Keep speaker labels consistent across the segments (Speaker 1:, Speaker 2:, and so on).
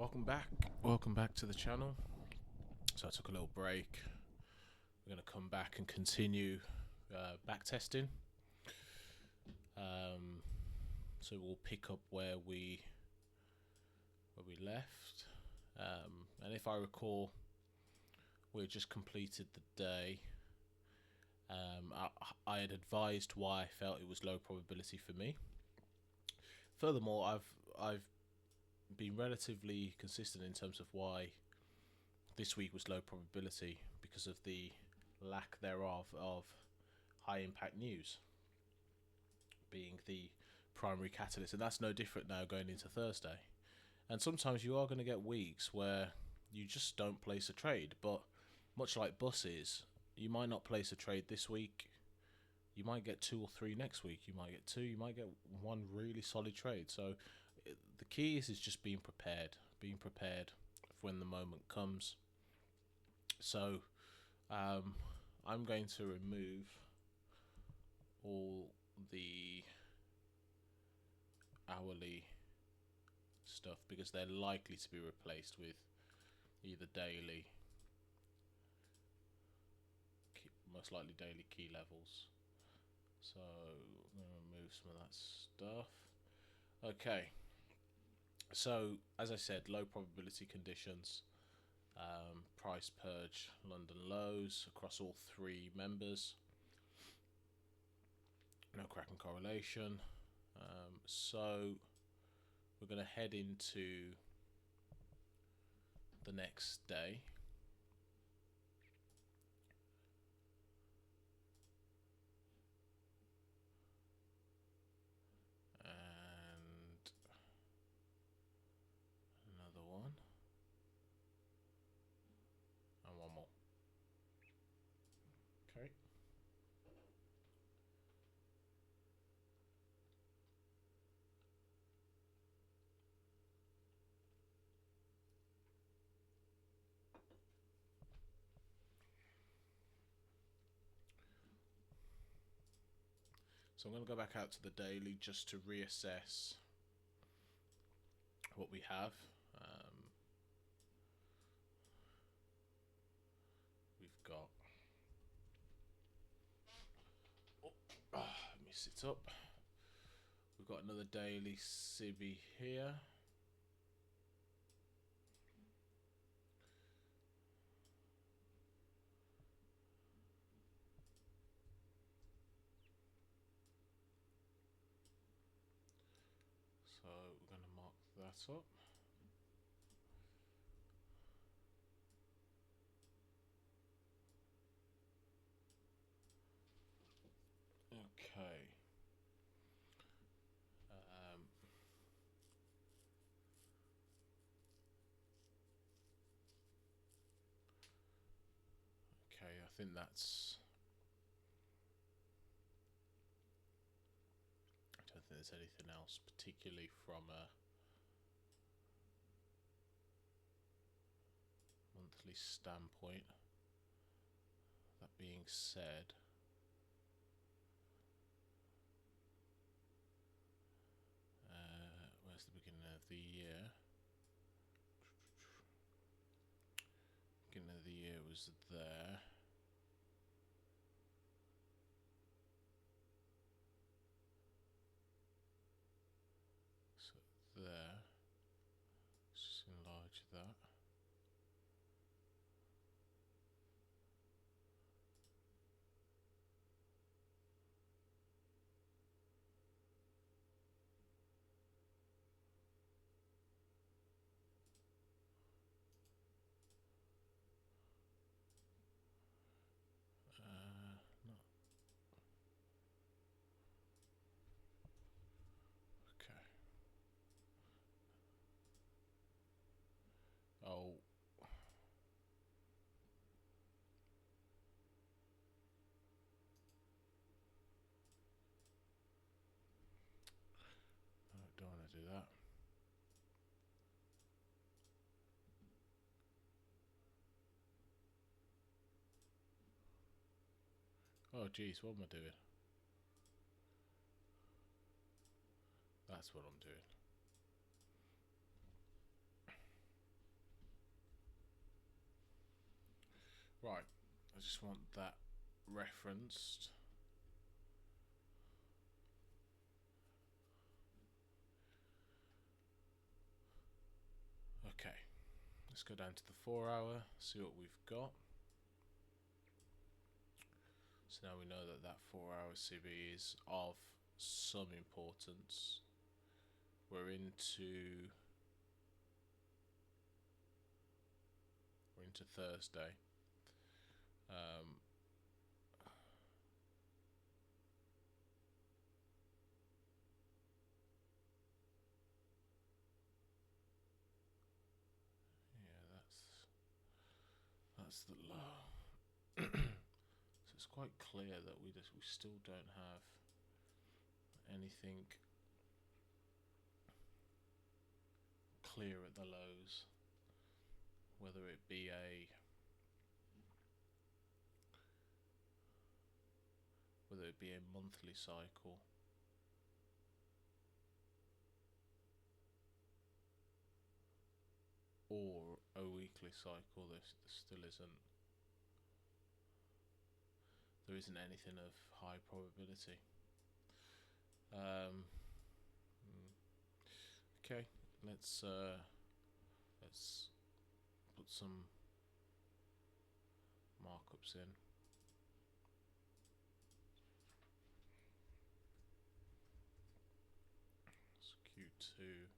Speaker 1: Welcome back to the channel. So I took a little break. We're going to come back and continue back testing. So we'll pick up where we left, and if I recall, we just completed the day. I had advised why I felt it was low probability for me. Furthermore, I've been relatively consistent in terms of why this week was low probability, because of the lack thereof of high impact news being the primary catalyst, and that's no different now going into Thursday. And sometimes you are going to get weeks where you just don't place a trade, but much like buses, you might not place a trade this week, you might get 2 or 3 next week, you might get 2, you might get 1 really solid trade. So the key is just being prepared for when the moment comes. So I'm going to remove all the hourly stuff because they're likely to be replaced with either daily, most likely daily key levels. So I'm going to remove some of that stuff. Okay, so as I said, low probability conditions, price purge, London lows across all 3 members, no cracking correlation. So we're going to head into the next day. And another one. And one more. Okay. So I'm going to go back out to the daily just to reassess what we have. We've got, let me sit up. We've got another daily civvy here. So we're going to mark that up. Okay. Okay, I think that's, I don't think there's anything else particularly from a monthly standpoint. That being said, where's the beginning of the year? Beginning of the year was there. So there. Let's just enlarge that. No. Okay. Oh. No, don't want to do that. Oh geez, what am I doing? That's what I'm doing. Right, I just want that referenced. Okay, let's go down to the 4 hour, see what we've got. So now we know that that 4 hour CB is of some importance. We're into Thursday. Yeah, that's the low. So it's quite clear that we still don't have anything clear at the lows, whether it be a monthly cycle or a weekly cycle. There still isn't anything of high probability. Okay, let's put some markups in. It's Q2.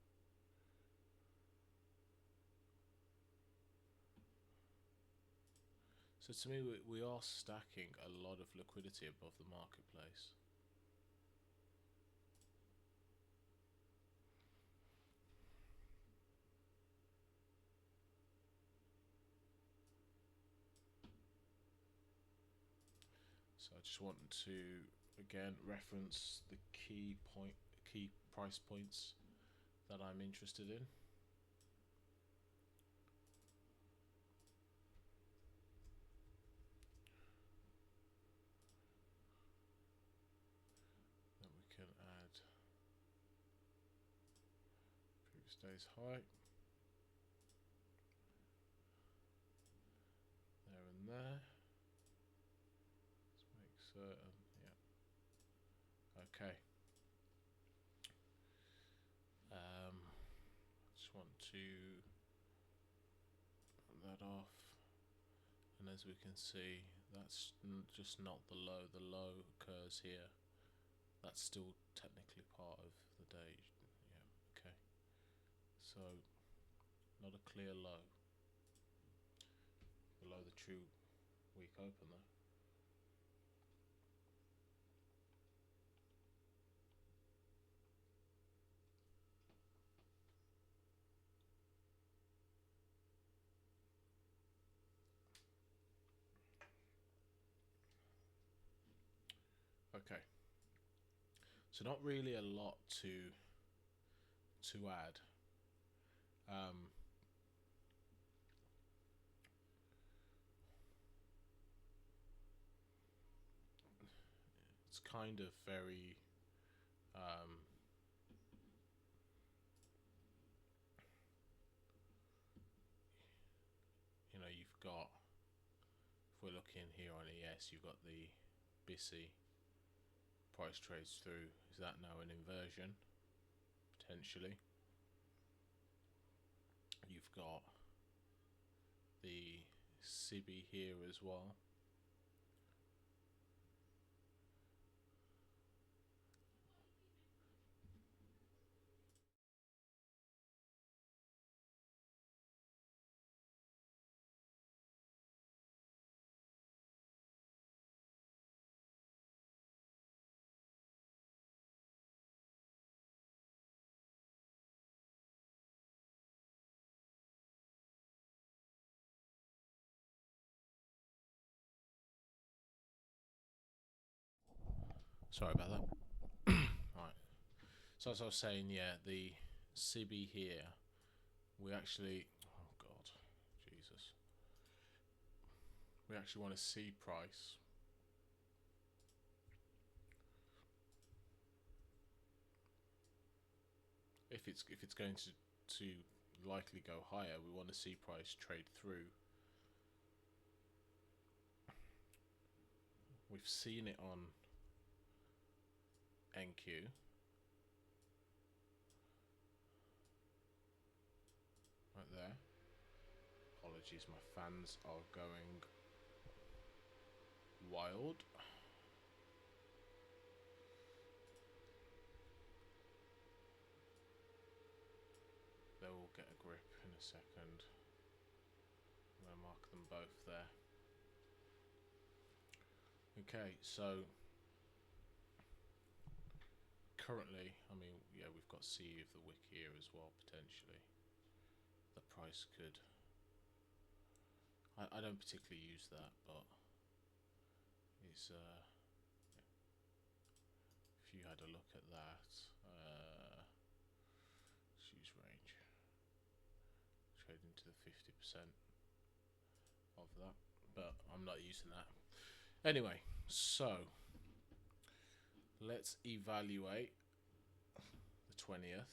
Speaker 1: So to me, we are stacking a lot of liquidity above the marketplace. So I just want to again reference the key price points that I'm interested in. Then we can add previous day's high. There and there. Let's make certain, yeah. Okay. Just want to put that off. And as we can see, that's just not the low. The low occurs here. That's still technically part of the day. Yeah, okay. So, not a clear low. Below the true week open though. Okay. So not really a lot to add. It's kind of very you've got, if we're looking here on ES, you've got the BISI price trades through. Is that now an inversion? Potentially. You've got the SIBI here as well. Sorry about that. Right. So as I was saying, yeah, the SIBI here, we actually, oh God, Jesus. We actually want to see price. If it's going to likely go higher, we want to see price trade through we've seen it on NQ. Right there. Apologies, my fans are going wild. They will get a grip in a second. I'm going to mark them both there. Okay, so currently, I mean, yeah, we've got C of the wick here as well, potentially. The price could... I don't particularly use that, but it's, if you had a look at that, let's use range. Trading to the 50% of that, but I'm not using that. Anyway, so let's evaluate the 20th.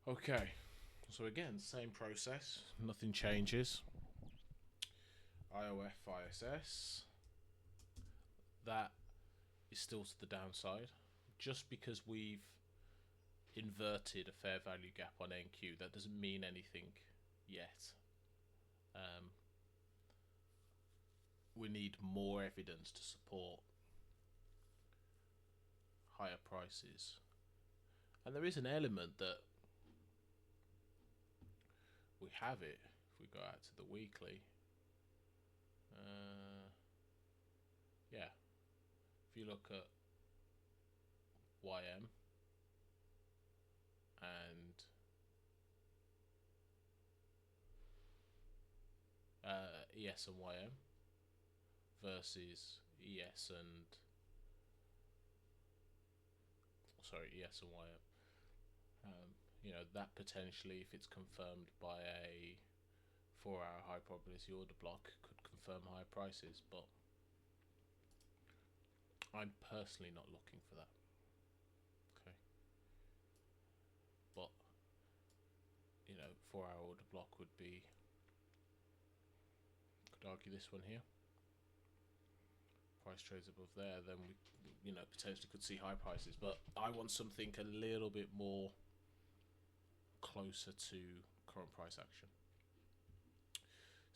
Speaker 1: Okay, so again, same process, nothing changes. IOF ISS, that is still to the downside. Just because we've inverted a fair value gap on NQ, that doesn't mean anything yet. We need more evidence to support higher prices. And there is an element that we have it if we go out to the weekly. Yeah, if you look at YM and ES and YM versus ES and ES and YM, you know, that potentially, if it's confirmed by a 4-hour high probability order block, could confirm higher prices, but I'm personally not looking for that. Okay, but you know, 4-hour order block would be, could argue this one here. Price trades above there, then we, you know, potentially could see high prices, but I want something a little bit more closer to current price action.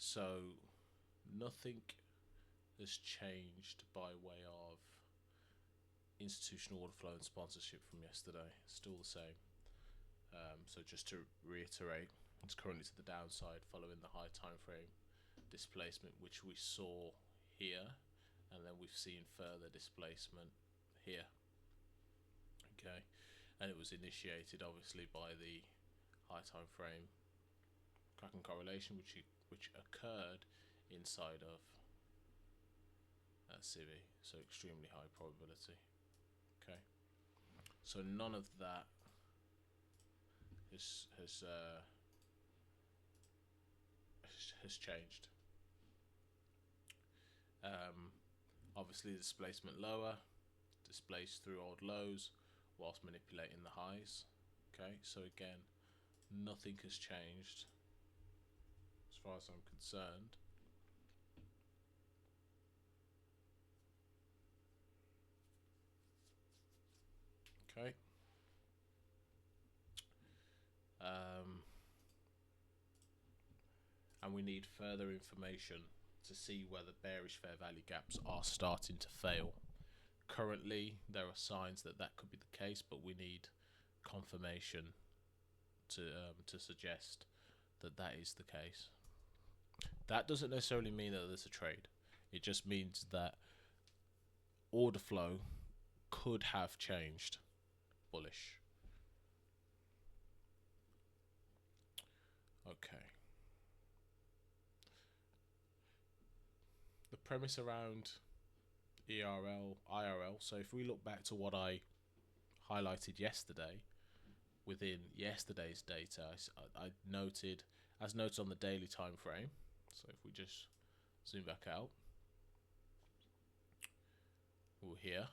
Speaker 1: So nothing has changed by way of institutional order flow and sponsorship from yesterday. Still the same. So just to reiterate, it's currently to the downside following the high time frame displacement, which we saw here, and then we've seen further displacement here. Okay, and it was initiated obviously by the high time frame Kraken correlation, which occurred inside of CIVI, so extremely high probability. Okay, so none of that has changed. Obviously, displacement lower, displaced through old lows whilst manipulating the highs. Okay, so again, nothing has changed as far as I'm concerned. Okay. And we need further information to see whether bearish fair value gaps are starting to fail. Currently, there are signs that that could be the case, but we need confirmation to suggest that that is the case. That doesn't necessarily mean that there's a trade. It just means that order flow could have changed bullish. Okay. The premise around ERL, IRL, so if we look back to what I highlighted yesterday, within yesterday's data, I noted, as noted on the daily time frame, so if we just zoom back out, we're here.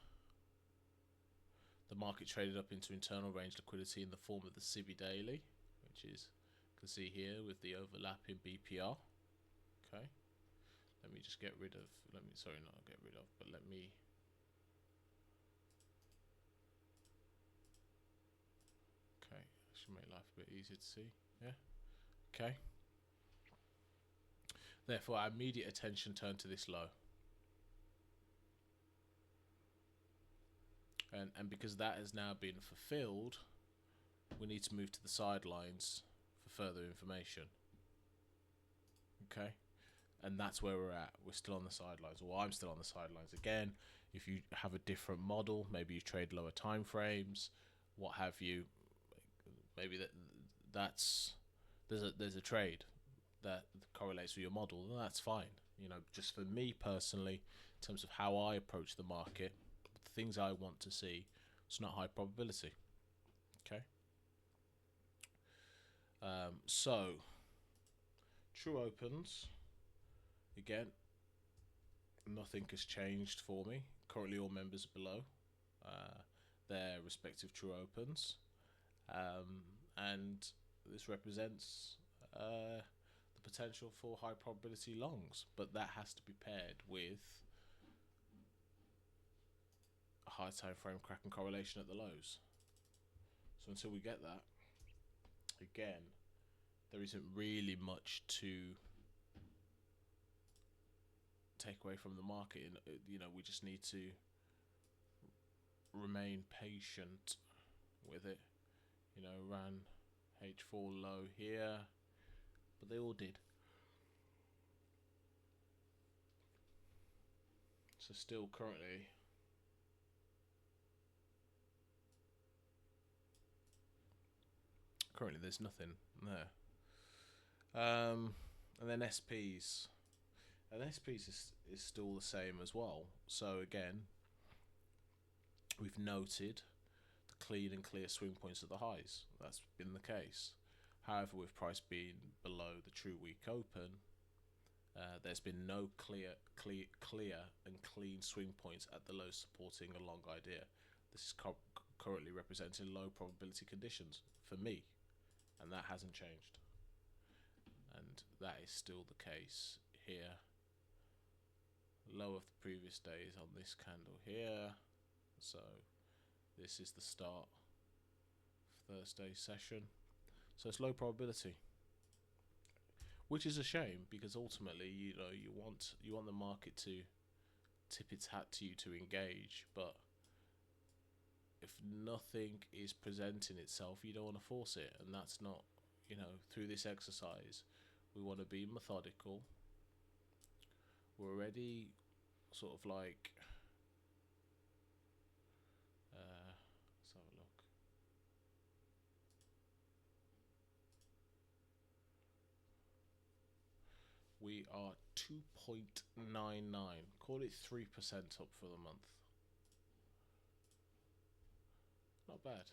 Speaker 1: The market traded up into internal range liquidity in the form of the CB daily, which is, you can see here with the overlapping BPR. Okay, let me just get rid of, but let me, okay, should make life a bit easier to see. Yeah, okay. Therefore, our immediate attention turned to this low. And because that has now been fulfilled, we need to move to the sidelines for further information. Okay, and that's where we're at. We're still on the sidelines, or I'm still on the sidelines. Again, if you have a different model, maybe you trade lower time frames, what have you, maybe there's a trade that correlates with your model, then that's fine. You know, just for me personally, in terms of how I approach the market, the things I want to see, it's not high probability. Okay. So true opens, again, nothing has changed for me. Currently all members are below their respective true opens, and this represents the potential for high probability longs, but that has to be paired with a high time frame crack and correlation at the lows. So until we get that, again, there isn't really much to take away from the market. You know, we just need to remain patient with it. You know, ran H4 low here, but they all did. So still currently there's nothing there. And then SPs. And SPs is still the same as well. So again, we've noted the clean and clear swing points at the highs. That's been the case. However, with price being below the true week open, there's been no clear and clean swing points at the low supporting a long idea. This is currently representing low probability conditions for me, and that hasn't changed. And that is still the case here. Low of the previous days on this candle here. So this is the start of Thursday's session. So it's low probability, which is a shame, because ultimately, you know, you want the market to tip its hat to you to engage, but if nothing is presenting itself, you don't want to force it, and that's not, you know, through this exercise, we want to be methodical. We're already sort of like, let's have a look. We are 2.99, call it 3% up for the month. Not bad.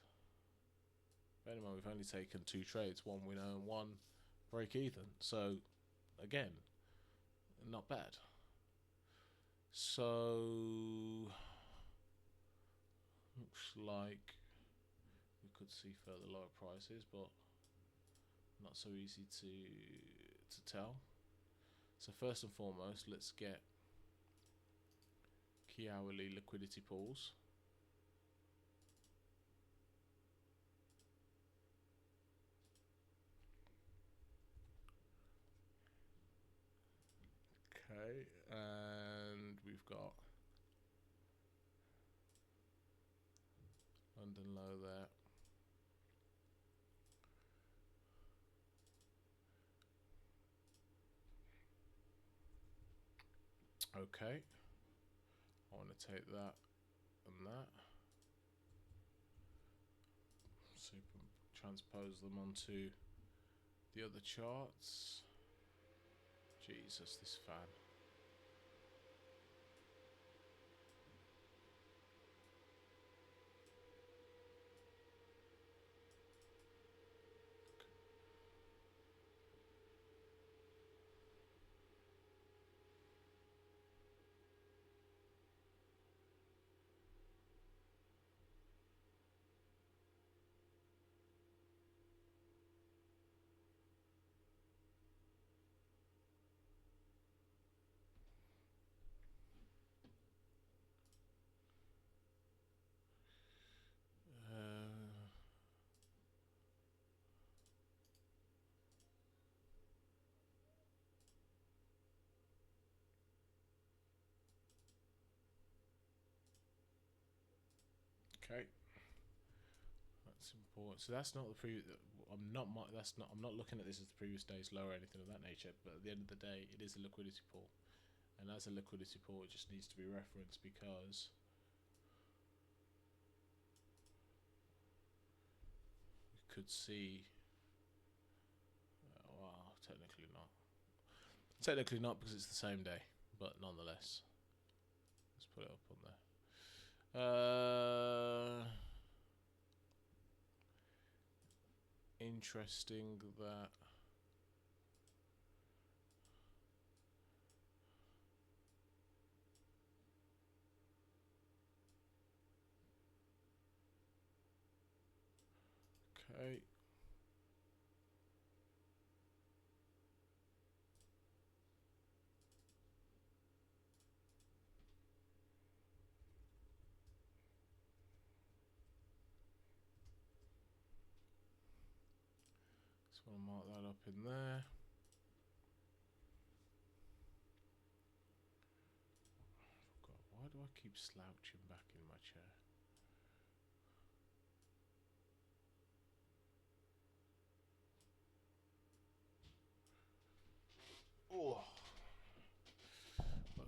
Speaker 1: Bear in mind, we've only taken 2 trades, 1 winner and 1 break even. So again, not bad. So looks like we could see further lower prices, but not so easy to tell. So first and foremost, let's get key hourly liquidity pools. Okay, and we've got London low there. Okay, I want to take that and that, transpose them onto the other charts. Jesus, this fan. Okay, that's important. So that's not the previous. I'm not. That's not. I'm not looking at this as the previous day's low or anything of that nature. But at the end of the day, it is a liquidity pool, and as a liquidity pool, it just needs to be referenced because we could see. Well, technically not. Technically not because it's the same day, but nonetheless, let's put it up on there. Interesting that. Okay. Just want to mark that up in there. God, why do I keep slouching back in my chair? Oh.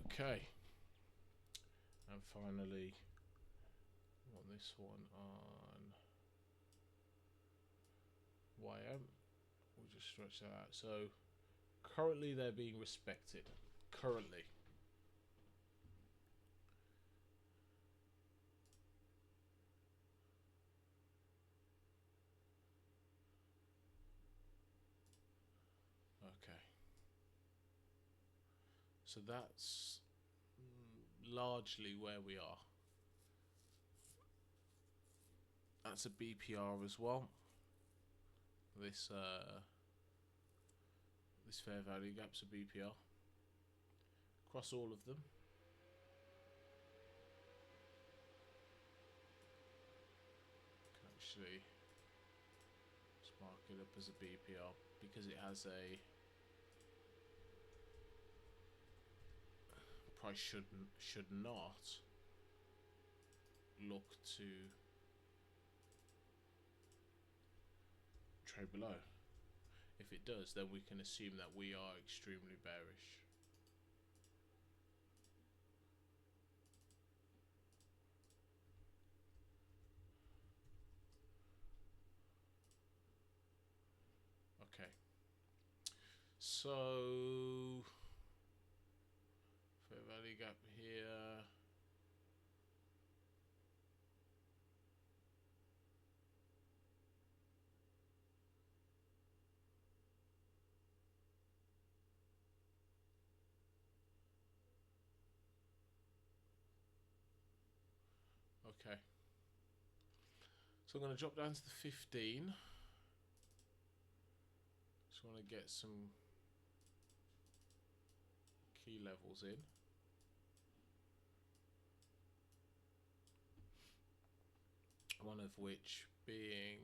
Speaker 1: Okay. And finally, on this one on YM, we'll just stretch that out. So currently they're being respected. Currently. Okay. So that's largely where we are. That's a BPR as well. This this fair value gap's a BPR. Across all of them. Actually, let's mark it up as a BPR because it has a price should not look to trade below. If it does, then we can assume that we are extremely bearish. Okay. So fair value gap here. Okay. So I'm going to drop down to the 15. Just want to get some key levels in. One of which being,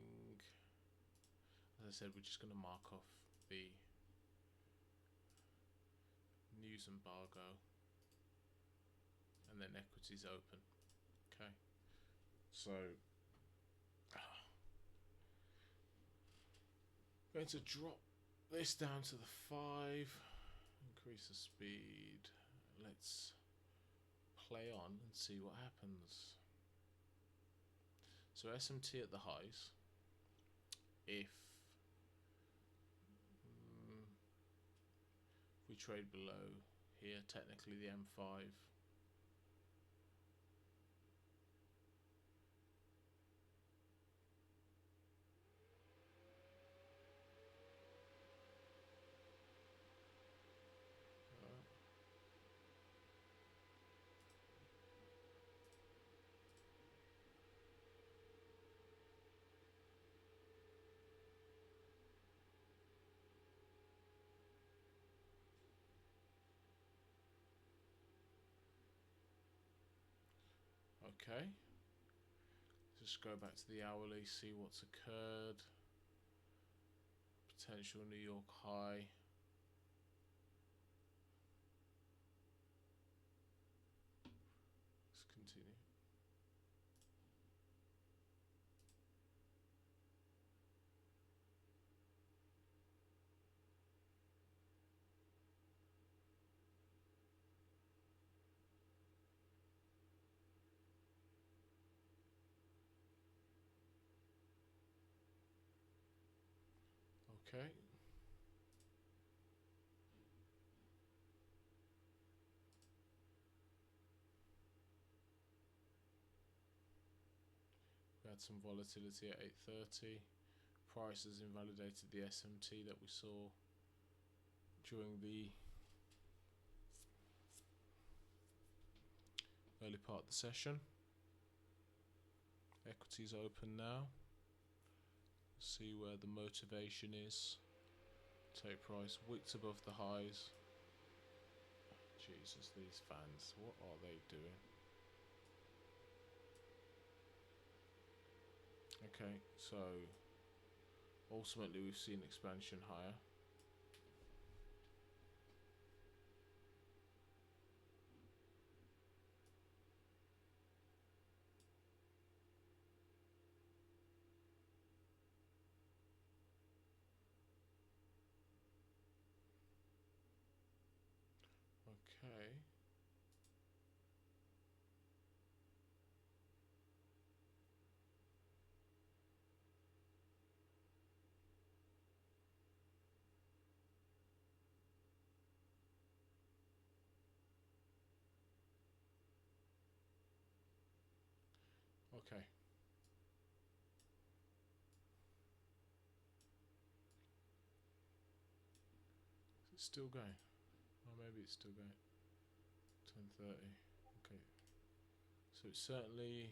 Speaker 1: as I said, we're just going to mark off the news embargo and then equities open. Okay. So going to drop this down to the 5, increase the speed. Let's play on and see what happens. So SMT at the highs. If we trade below here, technically the M5. Okay, just go back to the hourly, see what's occurred. Potential New York high. Let's continue. Okay. We had some volatility at 8:30. Prices invalidated the SMT that we saw during the early part of the session. Equities open now. See where the motivation is. Take price wicks above the highs. Jesus, these fans, what are they doing? Okay, so ultimately we've seen expansion higher. Okay. Okay. Is it still going? Oh, maybe it's still going. 10:30. Okay. So it's certainly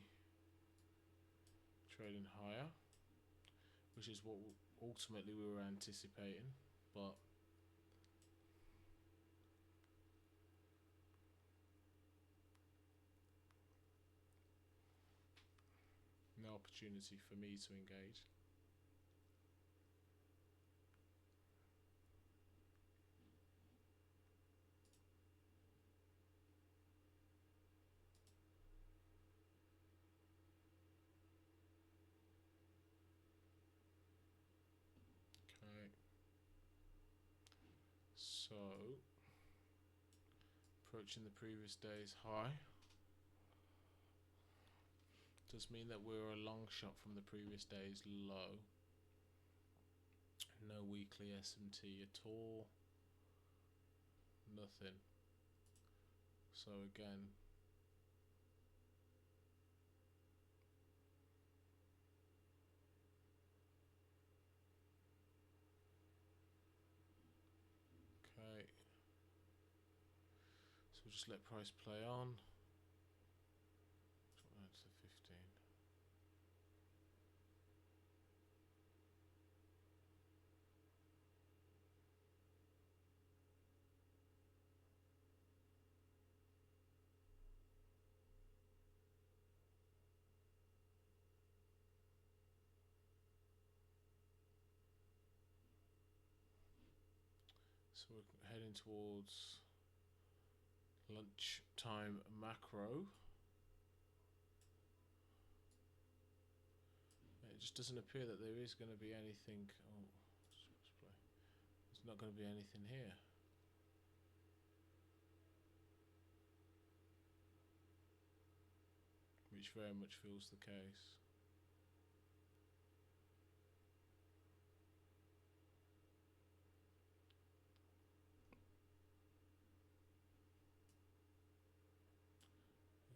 Speaker 1: trading higher, which is what ultimately we were anticipating, but no opportunity for me to engage. Okay. So approaching the previous day's high. Does mean that we're a long shot from the previous day's low. No weekly SMT at all. Nothing. So again, okay. So we'll just let price play on. That's the 15. So we're heading towards lunchtime macro. It just doesn't appear that there is going to be anything. Oh, there's not going to be anything here. Which very much feels the case.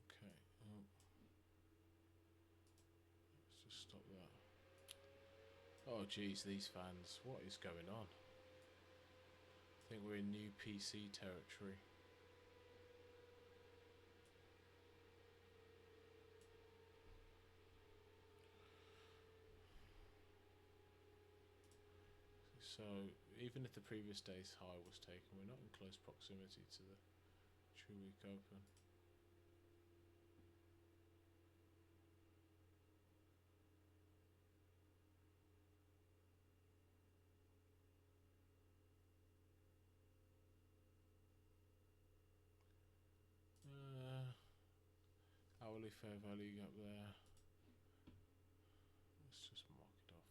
Speaker 1: Okay, let's just stop that. Oh geez, these fans, what is going on? I think we're in new PC territory. So even if the previous day's high was taken, we're not in close proximity to the true week open. Hourly fair value up there. Let's just mark it off.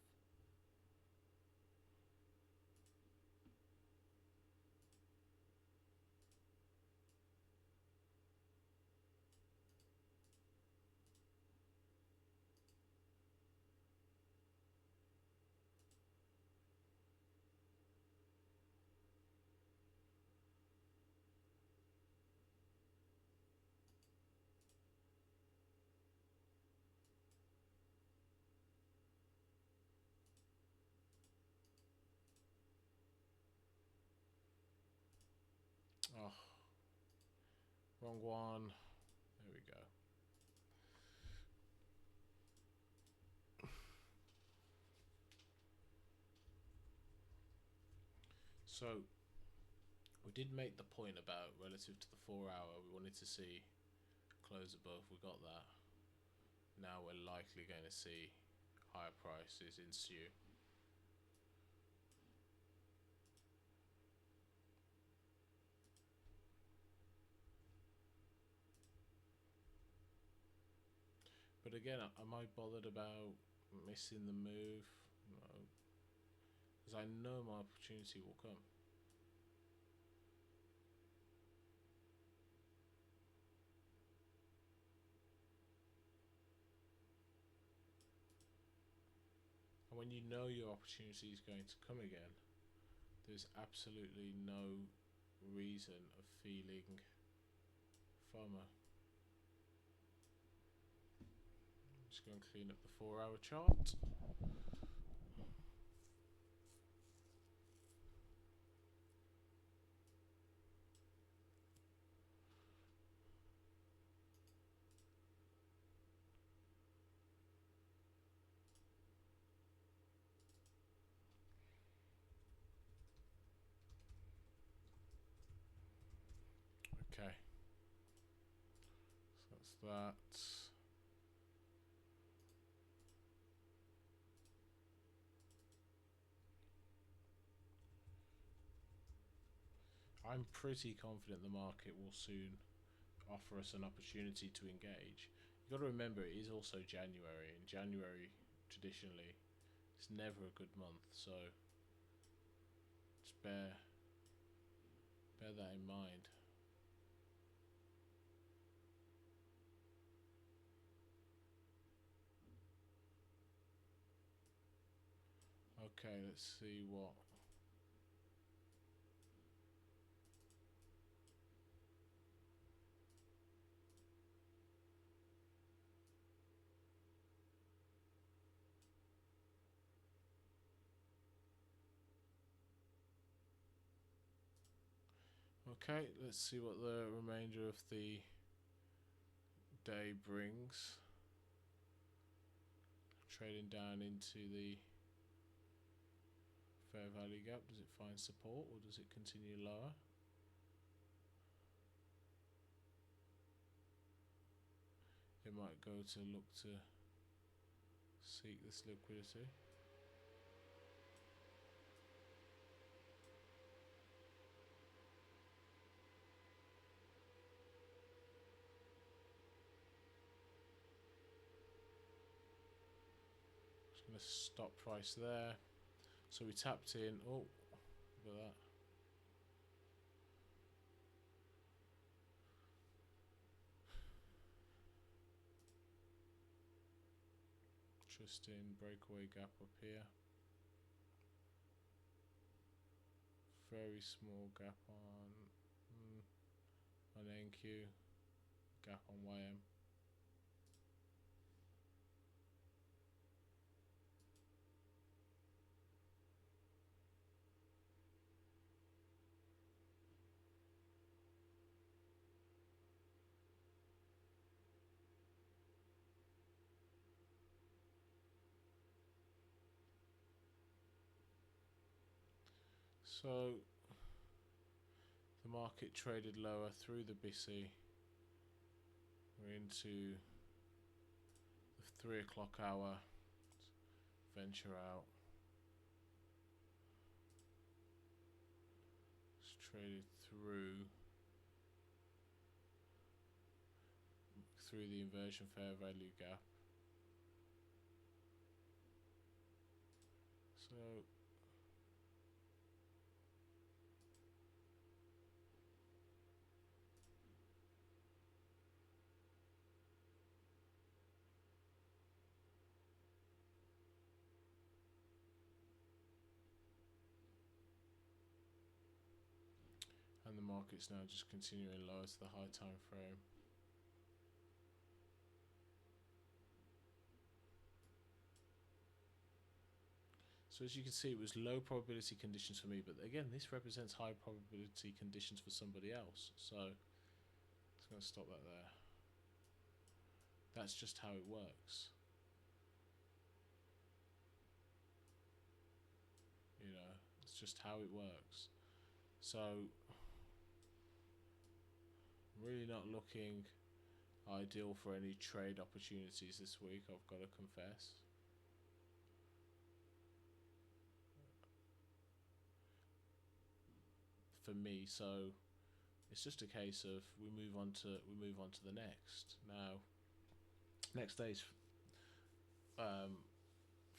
Speaker 1: Wrong one. There we go. So we did make the point about relative to the 4 hour. We wanted to see close above. We got that. Now we're likely going to see higher prices ensue. But again, am I bothered about missing the move? No, because I know my opportunity will come. And when you know your opportunity is going to come again, there's absolutely no reason of feeling FOMO. Just go and clean up the 4 hour chart. Okay, so that's that. I'm pretty confident the market will soon offer us an opportunity to engage. You've got to remember it is also January, and January traditionally it's never a good month, so just bear that in mind. Okay, let's see what. Okay, let's see what the remainder of the day brings. Trading down into the fair value gap. Does it find support or does it continue lower? It might go to look to seek this liquidity. Just going to stop price there. So we tapped in. Oh, look at that. Interesting breakaway gap up here. Very small gap on NQ, gap on YM. So the market traded lower through the BC. We're into the 3 o'clock hour. Venture out. It's traded through the inversion fair value gap. So and the market's now just continuing lower to the high time frame. So as you can see, it was low probability conditions for me, but again, this represents high probability conditions for somebody else. So it's Just going to stop that there. That's just how it works. You know, it's just how it works. So, really not looking ideal for any trade opportunities this week, I've got to confess. For me, so it's just a case of we move on to the next. Now, next day's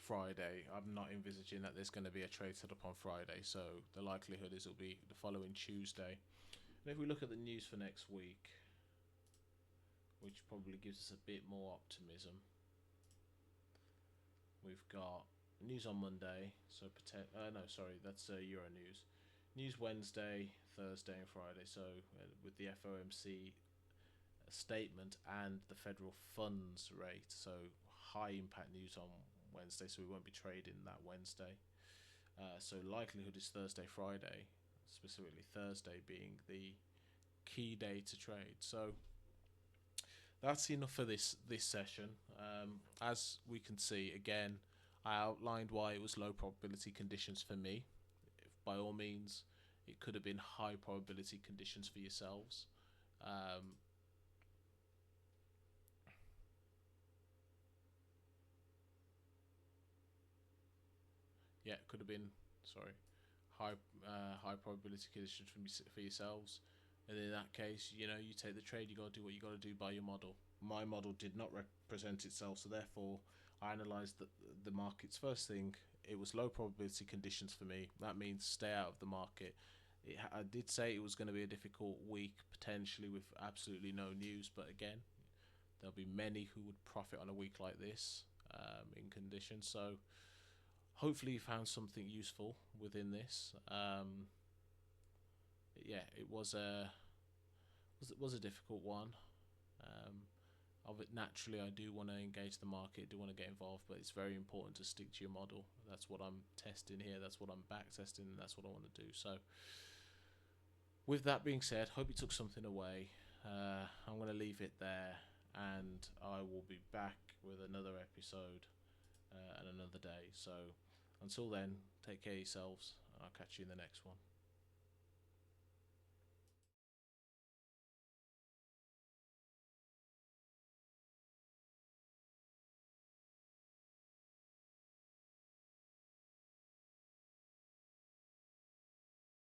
Speaker 1: Friday. I'm not envisaging that there's going to be a trade set up on Friday, so the likelihood is it'll be the following Tuesday. And if we look at the news for next week, which probably gives us a bit more optimism, we've got news on Monday. So that's Euro news. News Wednesday, Thursday, and Friday. So with the FOMC statement and the federal funds rate, so high impact news on Wednesday, so we won't be trading that Wednesday. So likelihood is Thursday, Friday, specifically Thursday being the key day to trade. So that's enough for this session. As we can see, again, I outlined why it was low probability conditions for me. By all means, it could have been high probability conditions for yourselves. Yeah, it could have been, sorry, high probability conditions for yourselves. And in that case, you take the trade. You got to do what you got to do by your model. My model did not represent itself, so therefore I analysed the markets. First thing, it was low probability conditions for me. That means stay out of the market. I did say it was going to be a difficult week, potentially with absolutely no news, but again, there'll be many who would profit on a week like this in conditions. So hopefully you found something useful within this. Yeah, it was a difficult one. Of it, naturally, I do want to engage the market, do want to get involved, but it's very important to stick to your model. That's what I'm testing here. That's what I'm back testing, and that's what I want to do. So, with that being said, hope you took something away. I'm going to leave it there, and I will be back with another episode and another day. So, until then, take care of yourselves, and I'll catch you in the next one.